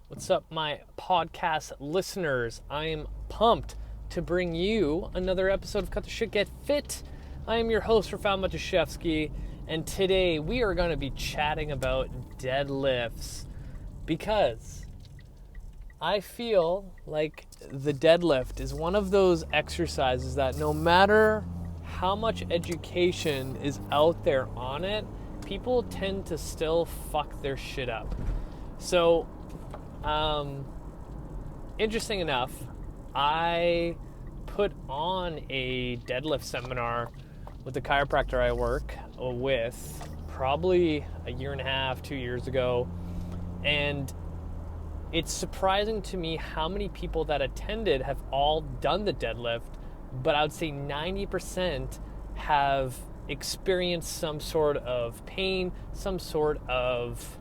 What's up, my podcast listeners? I am pumped to bring you another episode of Cut the Shit, Get Fit. I am your host, Rafal Matuszewski, and today we are going to be chatting about deadlifts because I feel like the deadlift is one of those exercises that no matter how much education is out there on it, people tend to still fuck their shit up. So, interesting enough, I put on a deadlift seminar with the chiropractor I work with probably a year and a half, 2 years ago. And it's surprising to me how many people that attended have all done the deadlift, but I would say 90% have experienced some sort of pain, some sort of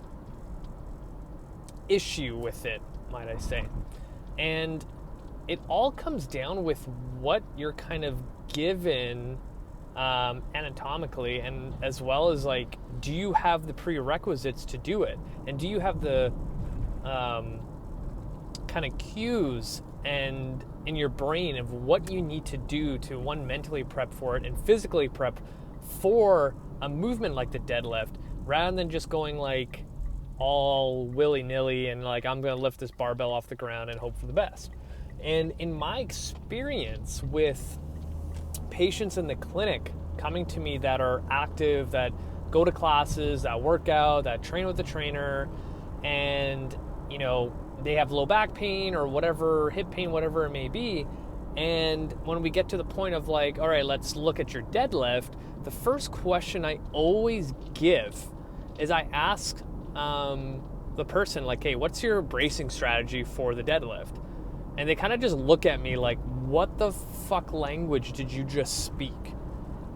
issue with it, might I say. And it all comes down with what you're kind of given anatomically, and as well as like, do you have the prerequisites to do it? And do you have the kind of cues and in your brain of what you need to do to, one, mentally prep for it and physically prep for a movement like the deadlift, rather than just going like all willy-nilly and like, I'm going to lift this barbell off the ground and hope for the best. And in my experience with patients in the clinic coming to me that are active, that go to classes, that work out, that train with the trainer, and you know, they have low back pain or whatever, hip pain, whatever it may be, and when we get to the point of like, all right, let's look at your deadlift, the first question I always give is I ask the person like, hey, what's your bracing strategy for the deadlift? And they kind of just look at me like, what the fuck language did you just speak?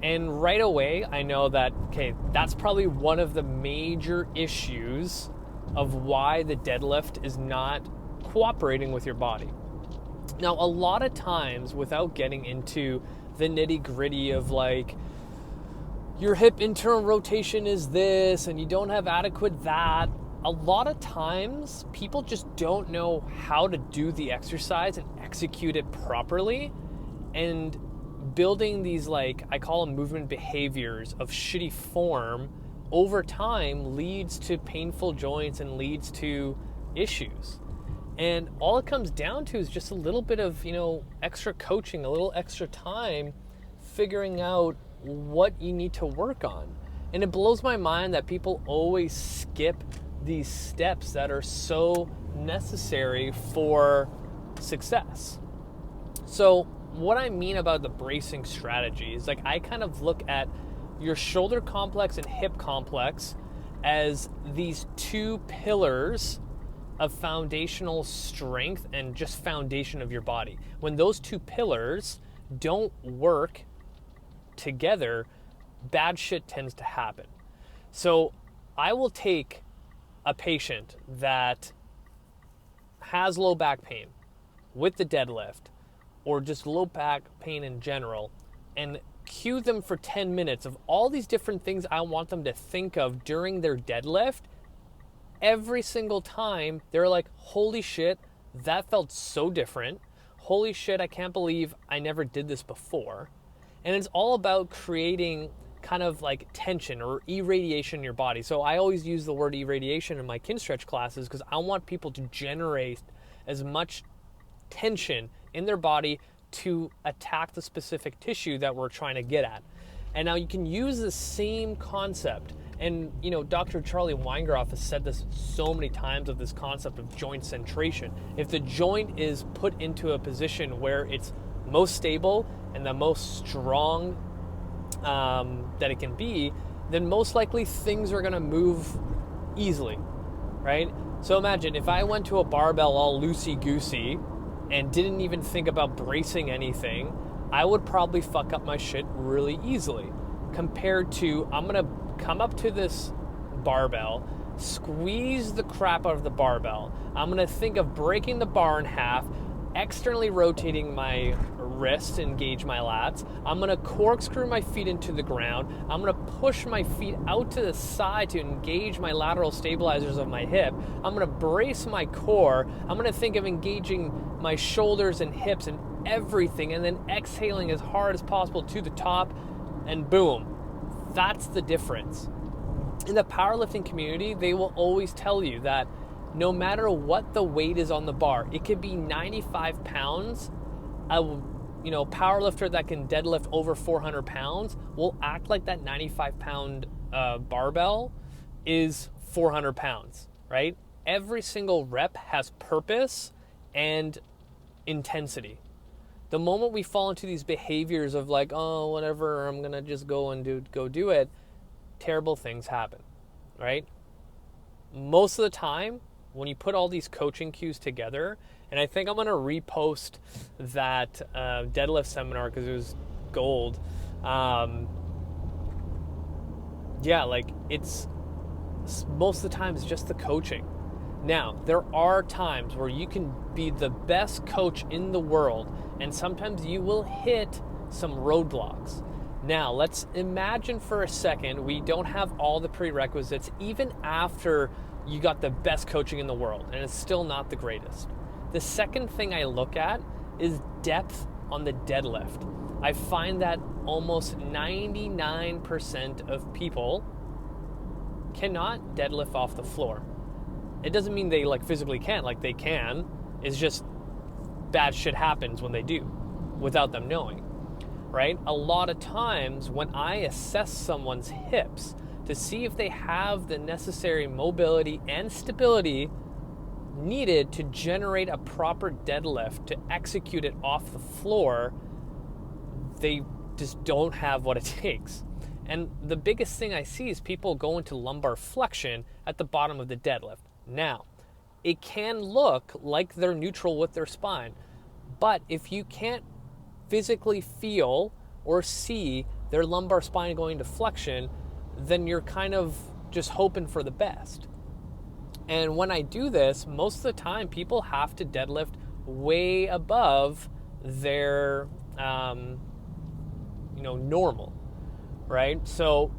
And right away, I know that, okay, that's probably one of the major issues of why the deadlift is not cooperating with your body. Now, a lot of times, without getting into the nitty-gritty of like, your hip internal rotation is this, and you don't have adequate that, a lot of times people just don't know how to do the exercise and execute it properly, and building these, like, I call them movement behaviors of shitty form over time leads to painful joints and leads to issues. And all it comes down to is just a little bit of, you know, extra coaching, a little extra time figuring out what you need to work on. And it blows my mind that people always skip these steps that are so necessary for success. So what I mean about the bracing strategy is, like, I kind of look at your shoulder complex and hip complex as these two pillars of foundational strength and just foundation of your body. When those two pillars don't work together, bad shit tends to happen. So I will take a patient that has low back pain with the deadlift, or just low back pain in general, and cue them for 10 minutes of all these different things I want them to think of during their deadlift. Every single time they're like, holy shit, that felt so different. Holy shit, I can't believe I never did this before. And it's all about creating kind of like tension or irradiation in your body. So I always use the word irradiation in my kin stretch classes because I want people to generate as much tension in their body to attack the specific tissue that we're trying to get at. And now you can use the same concept. And, you know, Dr. Charlie Weingroff has said this so many times, of this concept of joint centration. If the joint is put into a position where it's most stable and the most strong that it can be, then most likely things are going to move easily, right? So imagine if I went to a barbell all loosey-goosey and didn't even think about bracing anything, I would probably fuck up my shit really easily, compared to, I'm going to come up to this barbell, squeeze the crap out of the barbell. I'm going to think of breaking the bar in half, externally rotating my wrist, engage my lats. I'm gonna corkscrew my feet into the ground. I'm gonna push my feet out to the side to engage my lateral stabilizers of my hip. I'm gonna brace my core. I'm gonna think of engaging my shoulders and hips and everything, and then exhaling as hard as possible to the top, and boom. That's the difference. In the powerlifting community, they will always tell you that no matter what the weight is on the bar, it could be 95 pounds. A powerlifter that can deadlift over 400 pounds will act like that 95 pound barbell is 400 pounds, right? Every single rep has purpose and intensity. The moment we fall into these behaviors of like, oh, whatever, I'm gonna just go do it, terrible things happen, right? Most of the time, when you put all these coaching cues together, and I think I'm gonna repost that deadlift seminar because it was gold. It's most of the time it's just the coaching. Now, there are times where you can be the best coach in the world, and sometimes you will hit some roadblocks. Now, let's imagine for a second we don't have all the prerequisites, even after you got the best coaching in the world, and it's still not the greatest. The second thing I look at is depth on the deadlift. I find that almost 99% of people cannot deadlift off the floor. It doesn't mean they physically can't, they can. It's just bad shit happens when they do without them knowing, right? A lot of times when I assess someone's hips to see if they have the necessary mobility and stability needed to generate a proper deadlift to execute it off the floor, they just don't have what it takes. And the biggest thing I see is people go into lumbar flexion at the bottom of the deadlift. Now, it can look like they're neutral with their spine, but if you can't physically feel or see their lumbar spine going to flexion, then you're kind of just hoping for the best. And when I do this, most of the time people have to deadlift way above their normal, right? So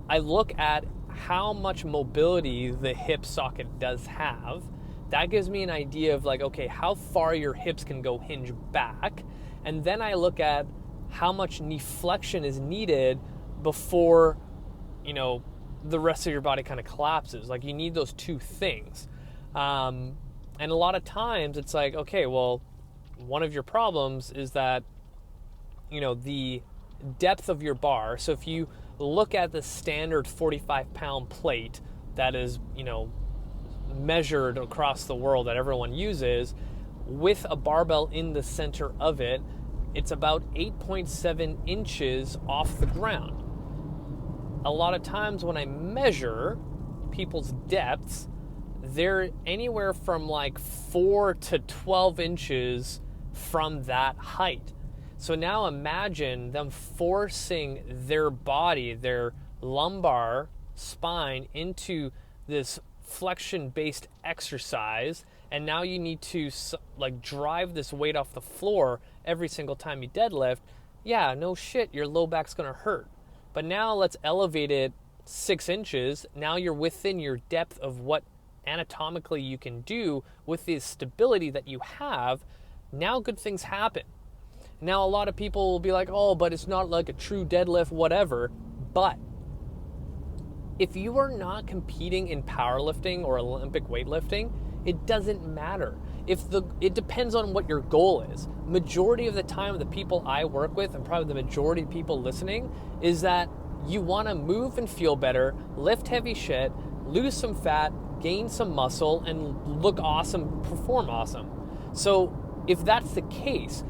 I look at how much mobility the hip socket does have. That gives me an idea of okay, how far your hips can go hinge back. And then I look at how much knee flexion is needed before, the rest of your body kind of collapses. You need those two things. And a lot of times it's okay, well, one of your problems is that, the depth of your bar. So if you look at the standard 45-pound plate that is, measured across the world that everyone uses, with a barbell in the center of it, it's about 8.7 inches off the ground. A lot of times when I measure people's depths, they're anywhere from 4 to 12 inches from that height. So now imagine them forcing their body, their lumbar spine, into this flexion-based exercise, and now you need to drive this weight off the floor every single time you deadlift. Yeah, no shit, your low back's gonna hurt. But now let's elevate it 6 inches. Now you're within your depth of what anatomically you can do with the stability that you have. Now good things happen. Now a lot of people will be like, oh, but it's not like a true deadlift, whatever. But if you are not competing in powerlifting or Olympic weightlifting, it doesn't matter. It depends on what your goal is. Majority of the time, the people I work with, and probably the majority of people listening, is that you want to move and feel better, lift heavy shit, lose some fat, gain some muscle, and look awesome, perform awesome. So if that's the case,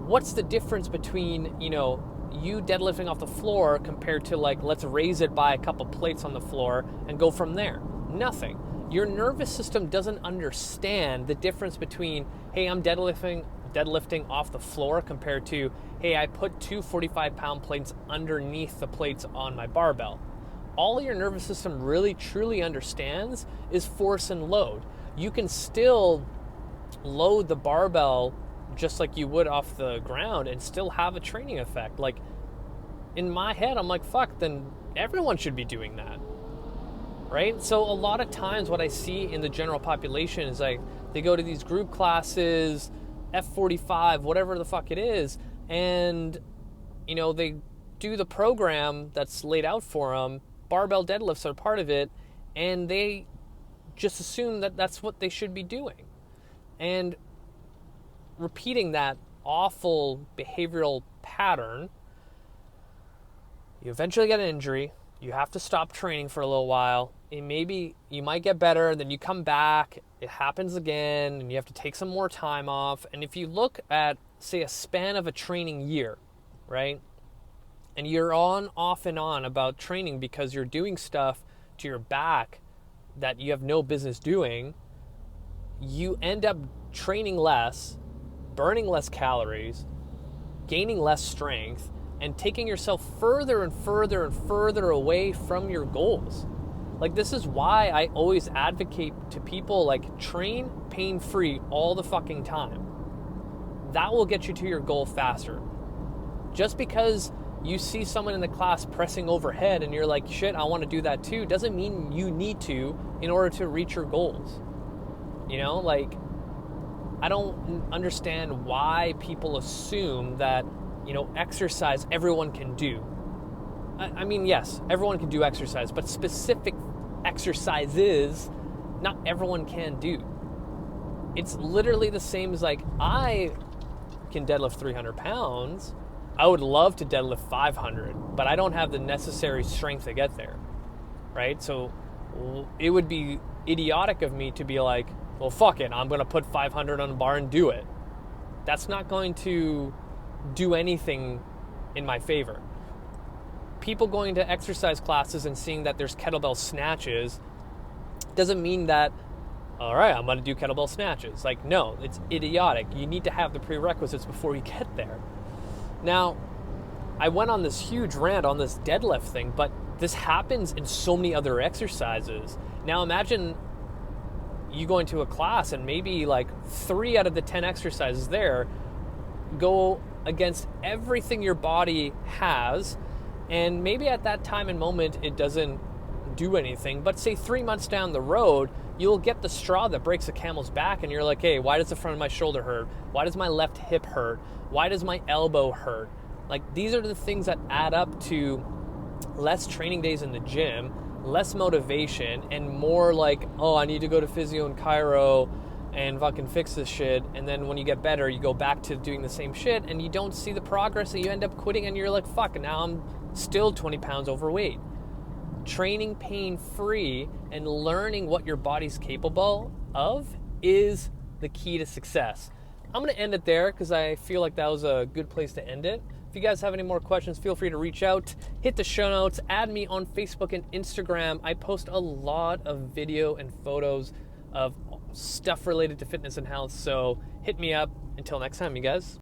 what's the difference between, you deadlifting off the floor compared to let's raise it by a couple plates on the floor and go from there? Nothing. Your nervous system doesn't understand the difference between, hey, I'm deadlifting off the floor compared to, hey, I put two 45-pound plates underneath the plates on my barbell. All your nervous system really truly understands is force and load. You can still load the barbell just like you would off the ground and still have a training effect. Like, in my head, I'm like, fuck, then everyone should be doing that, right? So a lot of times what I see in the general population is like, they go to these group classes, F45, whatever the fuck it is, and, you know, they do the program that's laid out for them, barbell deadlifts are part of it, and they just assume that that's what they should be doing. And repeating that awful behavioral pattern, you eventually get an injury, you have to stop training for a little while, and maybe you might get better, then you come back, it happens again, and you have to take some more time off. And if you look at, say, a span of a training year, right, and you're on, off and on about training because you're doing stuff to your back that you have no business doing, you end up training less, burning less calories, gaining less strength, and taking yourself further and further and further away from your goals. Like, this is why I always advocate to people, like, train pain-free all the fucking time. That will get you to your goal faster. Just because you see someone in the class pressing overhead and you're like, shit, I want to do that too, doesn't mean you need to in order to reach your goals. You know, like, I don't understand why people assume that, you know, exercise everyone can do. I mean, yes, everyone can do exercise, but specific exercises not everyone can do. It's literally the same as, like, I can deadlift 300 pounds. I would love to deadlift 500, but I don't have the necessary strength to get there, right? So it would be idiotic of me to be like, well, fuck it, I'm going to put 500 on the bar and do it. That's not going to do anything in my favor. People going to exercise classes and seeing that there's kettlebell snatches doesn't mean that, all right, I'm going to do kettlebell snatches. Like, no, it's idiotic. You need to have the prerequisites before you get there. Now, I went on this huge rant on this deadlift thing, but this happens in so many other exercises. Now, imagine you go into a class and maybe like 3 out of the 10 exercises there go against everything your body has, and maybe at that time and moment it doesn't do anything, but say 3 months down the road, you'll get the straw that breaks the camel's back, and you're like, hey, why does the front of my shoulder hurt? Why does my left hip hurt? Why does my elbow hurt? Like, these are the things that add up to less training days in the gym, less motivation, and more like, oh, I need to go to physio and chiro and fucking fix this shit. And then when you get better, you go back to doing the same shit, and you don't see the progress, and you end up quitting, and you're like, fuck, now I'm still 20 pounds overweight. Training pain-free and learning what your body's capable of is the key to success. I'm going to end it there because I feel like that was a good place to end it. If you guys have any more questions, feel free to reach out, hit the show notes, add me on Facebook and Instagram. I post a lot of video and photos of stuff related to fitness and health, so hit me up. Until next time, you guys.